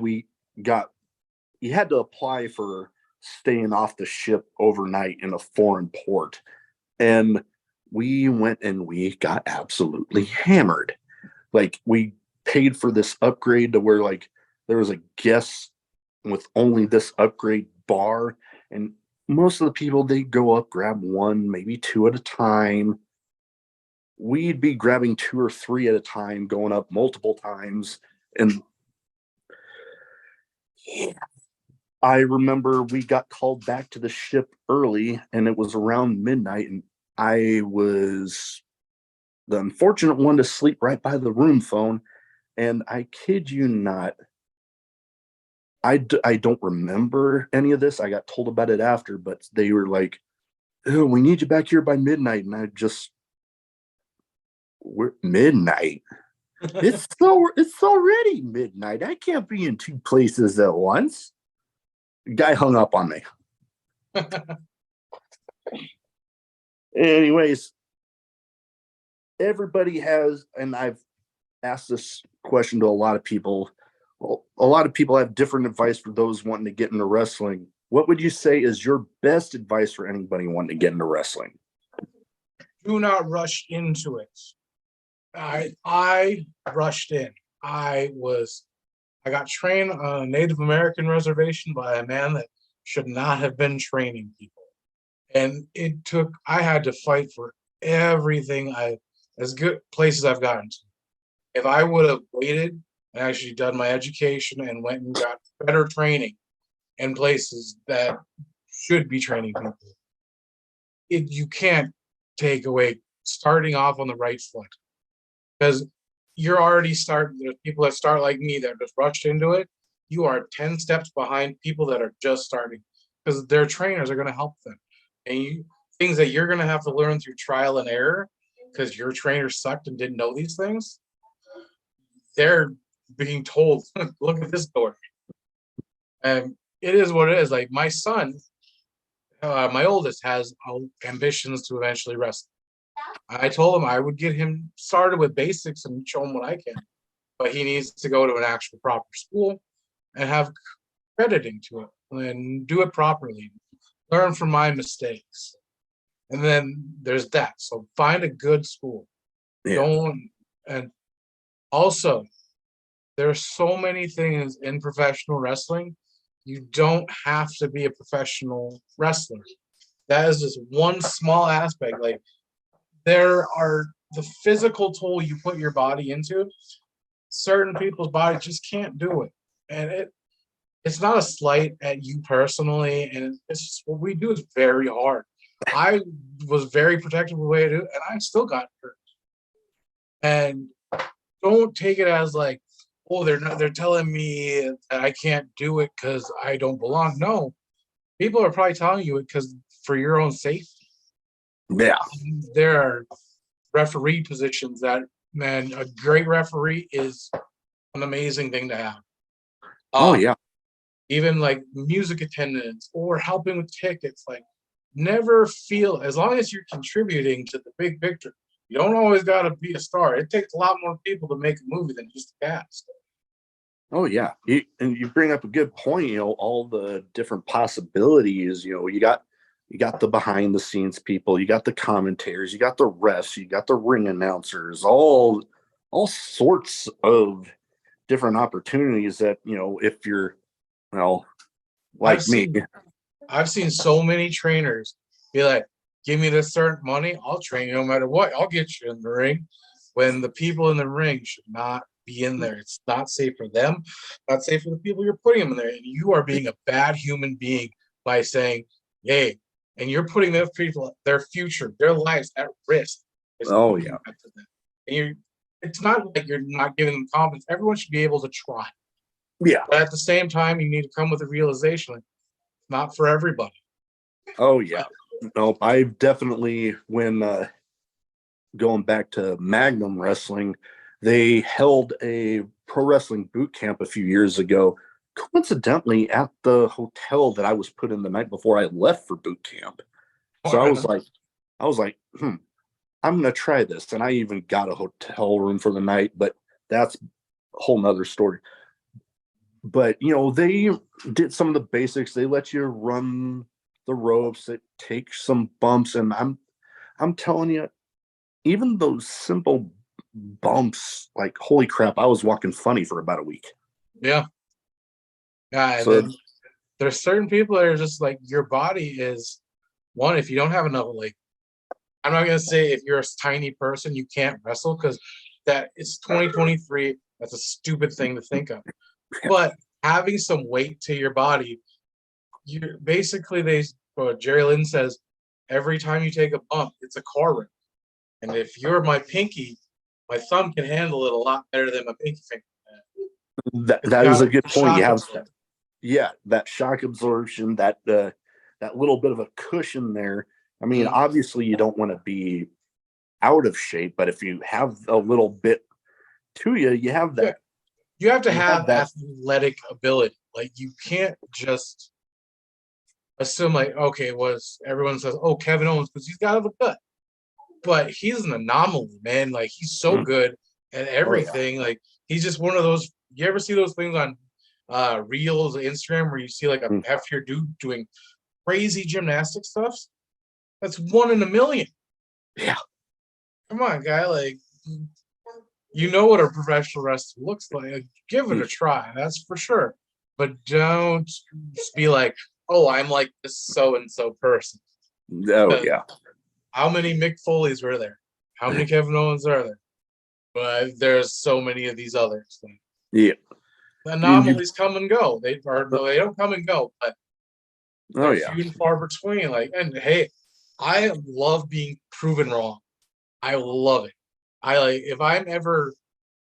you had to apply for staying off the ship overnight in a foreign port. And we went and we got absolutely hammered. Like, we paid for this upgrade to where like there was a guest with only this upgrade bar. And most of the people, they go up, grab one, maybe 2 at a time. We'd be grabbing 2 or 3 at a time, going up multiple times. And yeah, I remember we got called back to the ship early, and it was around midnight, and I was the unfortunate one to sleep right by the room phone. And I kid you not, I don't remember any of this. I got told about it after, but they were like, oh, we need you back here by midnight. And we're midnight. It's already midnight. I can't be in 2 places at once. Guy hung up on me. Anyways, everybody has, and I've asked this question to a lot of people. Well, a lot of people have different advice for those wanting to get into wrestling. What would you say is your best advice for anybody wanting to get into wrestling? Do not rush into it. I rushed in. I got trained on a Native American reservation by a man that should not have been training people. And I had to fight for everything as good places I've gotten to. If I would have waited and actually done my education and went and got better training in places that should be training people. You can't take away starting off on the right foot, because you're already starting. There's people that start like me that just rushed into it. You are 10 steps behind people that are just starting, because their trainers are going to help them. And things that you're going to have to learn through trial and error because your trainer sucked and didn't know these things. They're being told, look at this door. And it is what it is. Like my son, my oldest, has ambitions to eventually wrestle. I told him I would get him started with basics and show him what I can, but he needs to go to an actual proper school and have crediting to it and do it properly. Learn from my mistakes. And then there's that. So find a good school. Yeah. Don't, and also there's so many things in professional wrestling. You don't have to be a professional wrestler. That is just one small aspect. Like there are the physical toll you put your body into. Certain people's bodies just can't do it. And it's not a slight at you personally, and it's just, what we do is very hard. I was very protective of the way I do, and I still got hurt. And don't take it as like, oh, they're telling me that I can't do it because I don't belong. No, people are probably telling you it because for your own safety. Yeah. There are referee positions that, man, a great referee is an amazing thing to have. Oh yeah. Even like music attendance or helping with tickets, like never feel, as long as you're contributing to the big picture, you don't always got to be a star. It takes a lot more people to make a movie than just a cast. Oh yeah. And you bring up a good point, all the different possibilities, you got the behind the scenes people, you got the commentators, you got the refs, you got the ring announcers, all sorts of different opportunities that, if you're, like I've seen so many trainers be like, give me this certain money, I'll train you no matter what. I'll get you in the ring. When the people in the ring should not be in there. It's not safe for them, not safe for the people you're putting them in there. And you are being a bad human being by saying, hey, and you're putting their people, their future, their lives at risk. Oh yeah. And it's not like you're not giving them confidence. Everyone should be able to try. Yeah. But at the same time, you need to come with a realization, like, it's not for everybody. Oh yeah. No, I've definitely, when going back to Magnum Wrestling, they held a pro wrestling boot camp a few years ago, coincidentally at the hotel that I was put in the night before I left for boot camp. So I was like, I'm gonna try this. And I even got a hotel room for the night, but that's a whole nother story. But they did some of the basics. They let you run the ropes, that take some bumps, and I'm telling you, even those simple bumps, like holy crap, I was walking funny for about a week. Yeah. Yeah. And So, then there's certain people that are just like, your body is one, if you don't have enough, like, I'm not gonna say if you're a tiny person you can't wrestle, because that it's 2023. That's a stupid thing to think of. But having some weight to your body, you basically Jerry Lynn says, every time you take a bump, it's a car wreck. And if you're my pinky, my thumb can handle it a lot better than my pinky finger. that is a good point. You have absorption. that shock absorption, that little bit of a cushion there. I mean, Mhm. obviously you don't want to be out of shape, but if you have a little bit to you, you have that. You have to have that athletic ability. Like you can't just assume like, okay, everyone says, oh, Kevin Owens, because he's got a gut. But he's an anomaly, man. Like he's so good at everything. Like he's just one of those. You ever see those things on Reels, Instagram, where you see like a heftier dude doing crazy gymnastic stuff? That's one in a million. Yeah. Come on, guy. Like, you know what a professional wrestler looks like. Give it a try. That's for sure. But don't just be like, oh, I'm like this so and so person. Oh yeah. How many Mick Foleys were there? How many Kevin Owens are there? But there's so many of these others. Yeah. Anomalies come and go. They don't come and go, but Oh They're yeah. few and far between. Like, and hey, I love being proven wrong. I love it. I like if I'm ever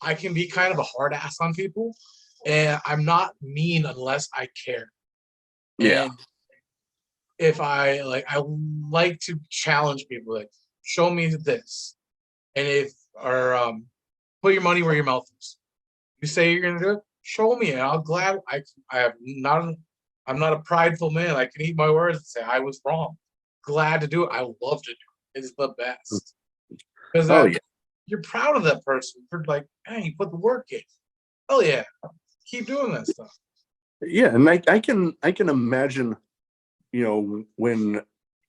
I can be kind of a hard ass on people, and I'm not mean unless I care. Yeah. And if I like to challenge people, like show me this, and if or put your money where your mouth is. You say you're gonna do it, show me, and I'll glad I have not. I'm not a prideful man. I can eat my words and say I was wrong. Glad to do it. I love to do it. It's the best because Oh that yeah. you're proud of that person for like, hey, you put the work in. Oh yeah, keep doing that stuff. Yeah, and I can imagine, when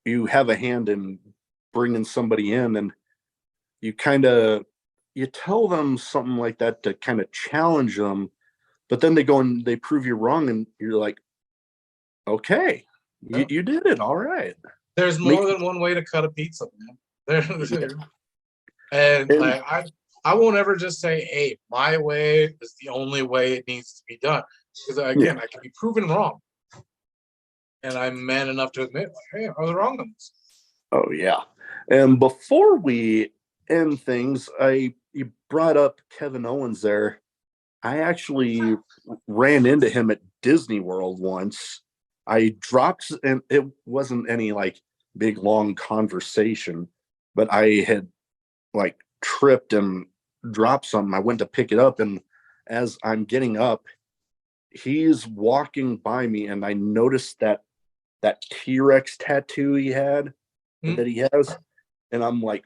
you have a hand in bringing somebody in, and you kind of you tell them something like that to kind of challenge them, but then they go and they prove you wrong, and you're like, okay, you, Yeah. you did it, all right. There's Make more than one way to cut a pizza, man. There, and and like I won't ever just say, hey, my way is the only way it needs to be done. Because yeah, again, I can be proven wrong. And I'm man enough to admit, like, hey, I was wrong on this. oh yeah. And before we end things, I you brought up Kevin Owens there. I actually ran into him at Disney World once. I dropped, and it wasn't any like big long conversation, but I had like tripped and dropped something. I went to pick it up, and as I'm getting up, he's walking by me, and I noticed that T-Rex tattoo he had Hmm? that he has, and I'm like,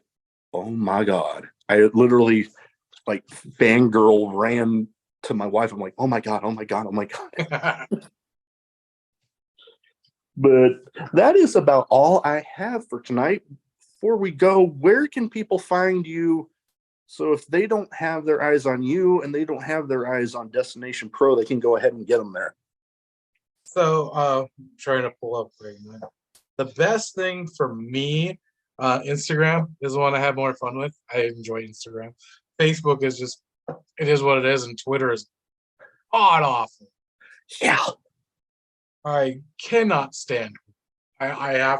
oh my god! I literally like fangirl ran to my wife. I'm like, oh my god, oh my god, oh my god. But that is about all I have for tonight. Before we go, where can people find you? So if they don't have their eyes on you and they don't have their eyes on Destination Pro, they can go ahead and get them there. So trying to pull up right now. The best thing for me, Instagram is the one I have more fun with. I enjoy Instagram. Facebook is just it is what it is, and Twitter is god awful. Yeah. I cannot stand it. I have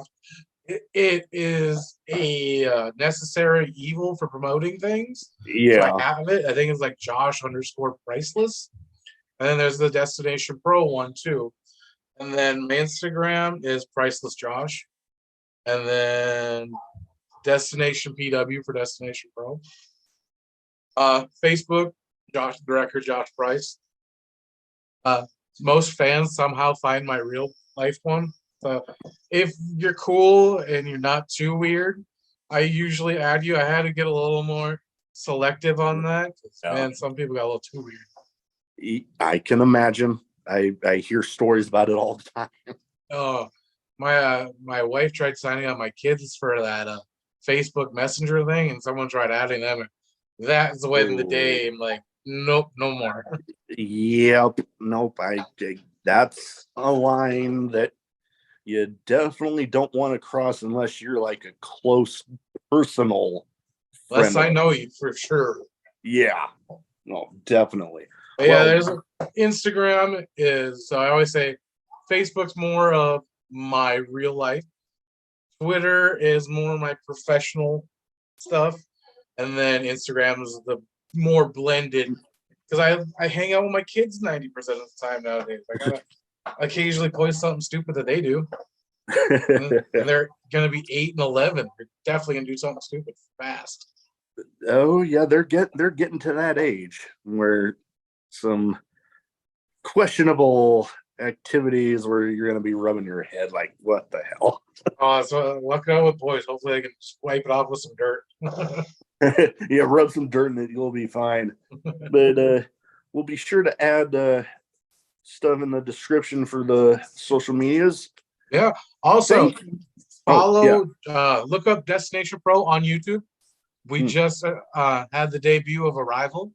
it is a necessary evil for promoting things. So I Yeah. have it. I think it's like Josh underscore priceless. And then there's the Destination Pro one too. And then my Instagram is priceless Josh. And then Destination PW for Destination Pro. Facebook, Josh Director, Josh Price. Most fans somehow find my real life one. So if you're cool and you're not too weird, I usually add you. I had to get a little more selective on that. Yeah. Man, some people got a little too weird. I can imagine. I hear stories about it all the time. Oh, my wife tried signing up my kids for that Facebook Messenger thing, and someone tried adding them. That's when the day I'm like, nope, no more. Yep. Nope. That's a line that you definitely don't want to cross unless you're like a close personal Unless friend I of. know you for sure. Yeah. No, definitely. But yeah, Well, there's Instagram is so I always say Facebook's more of my real life. Twitter is more my professional stuff, and then Instagram is the more blended because I hang out with my kids 90% of the time nowadays. I gotta occasionally post something stupid that they do, and they're gonna be 8 and 11. They're definitely gonna do something stupid fast. oh yeah, they're getting to that age where some questionable activities where you're gonna be rubbing your head like, what the hell? So luck out with boys. Hopefully, they can wipe it off with some dirt. Yeah, rub some dirt in it, you'll be fine. But we'll be sure to add stuff in the description for the social medias. Yeah. Also, Thank you. Oh yeah. follow, look up Destination Pro on YouTube. We Hmm. just had the debut of Arrival,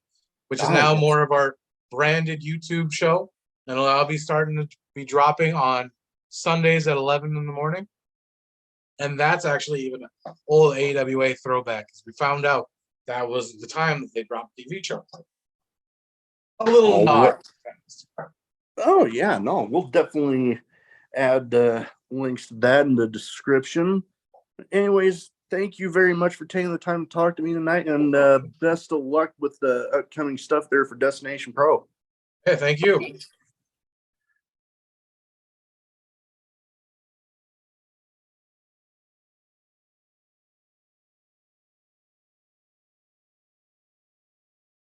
which is Oh, now yeah. more of our branded YouTube show. And I'll be starting to be dropping on Sundays at 11 in the morning. And that's actually even an old AWA throwback because we found out that was the time that they dropped TV show. A little All nod. right. Oh yeah, no, we'll definitely add links to that in the description. Anyways, thank you very much for taking the time to talk to me tonight, and best of luck with the upcoming stuff there for Destination Pro. Hey, thank you.